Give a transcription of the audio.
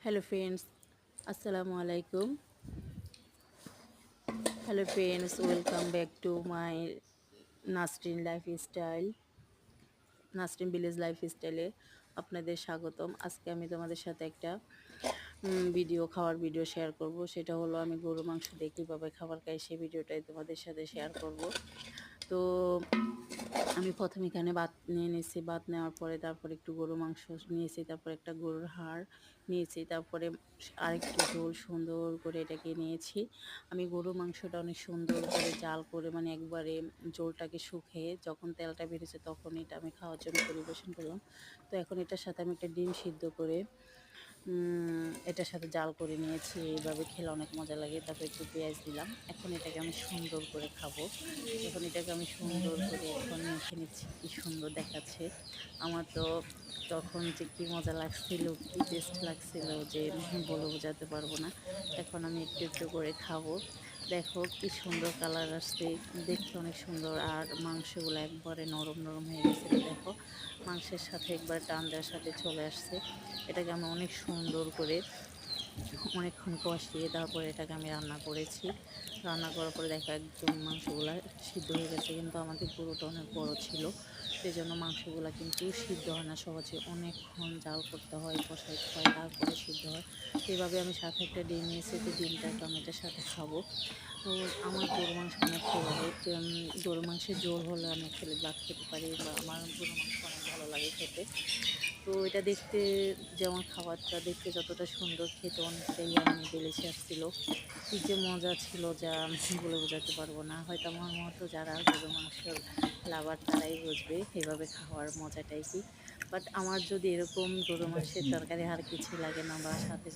Hello friends, আসসালামু আলাইকুম। Hello friends, welcome back to my Nasrin lifestyle, Nasrin village লাইফস্টাইলে আপনাদের স্বাগতম। আজকে আমি তোমাদের সাথে একটা খাওয়ার ভিডিও শেয়ার করব। সেটা হলো আমি গরু মাংস দিয়ে কীভাবে খাবার খাই, সেই ভিডিওটাই তোমাদের সাথে শেয়ার করব। তো আমি প্রথমে এখানে ভাত নিয়ে নিয়েছি, ভাত নেওয়ার পরে তারপরে একটু গরু মাংস নিয়েছি, তারপরে একটা গরুর হাড় নিয়েছি, তারপরে আরেকটু ঝোল সুন্দর করে এটাকে নিয়েছি। আমি গরু মাংসটা অনেক সুন্দর করে জাল করে, মানে একবারে ঝোলটাকে শুকিয়ে যখন তেলটা বেরিয়েছে তখন এটা আমি খাওয়ার জন্য পরিবেশন করলাম। তো এখন এটার সাথে আমি একটা ডিম সিদ্ধ করে এটার সাথে জাল করে নিয়েছি। এইভাবে খেলে অনেক মজা লাগে। তারপর একটু পেঁয়াজ দিলাম। এখন এটাকে আমি সুন্দর করে খাবো। এখন এটাকে আমি সুন্দর করে এখন মেখে নিচ্ছি। কি সুন্দর দেখাচ্ছে। আমার তো তখন যে কি মজা লাগছিল, কি টেস্ট লাগছিল যে বলে বোঝাতে পারবো না। এখন আমি একটু একটু করে খাবো। দেখো কি সুন্দর কালার আসছে, দেখতে অনেক সুন্দর। আর মাংসগুলো একবারে নরম নরম হয়ে গেছিলো। দেখো মাংসের সাথে একবার টান দেওয়ার সাথে চলে আসছে। এটাকে আমি অনেক সুন্দর করে অনেকক্ষণ কষিয়ে তারপরে এটাকে আমি রান্না করেছি। রান্না করার পরে দেখো একদম মাংসগুলো সিদ্ধ হয়ে গেছে, কিন্তু আমাদের গরুটা অনেক বড় ছিল, সেই জন্য মাংসগুলো কিন্তু সিদ্ধ হয় না সহজে। অনেকক্ষণ জাল করতে হয়, কষাইতে হয়, তারপরে সিদ্ধ হয়। তো এভাবে আমি সাথে একটা ডিম নিয়েছি, তো ডিমটাকে আমি এটার সাথে খাবো। তো আমার গরু মাংস অনেক ফেভারিট। গরু মাংসের ঝোল হলে আমি খেলে ভাত খেতে পারি, বা আমার গরু মাংস অনেক ভালো লাগে খেতে। তো এটা দেখতে, যেমন খাবারটা দেখতে যতটা সুন্দর, খেতে অনেকটাই ডেলিশিয়াস ছিল। কী যে মজা ছিল যা বলে বোঝাতে পারবো না। হয়তো আমার মতো যারা গরু মাংসর লাভার তারাই বুঝবে এভাবে খাওয়ার মজাটাই কি। বাট আমার যদি এরকম গরু মাংসের তরকারি আর কিছু লাগে না, বা সাথে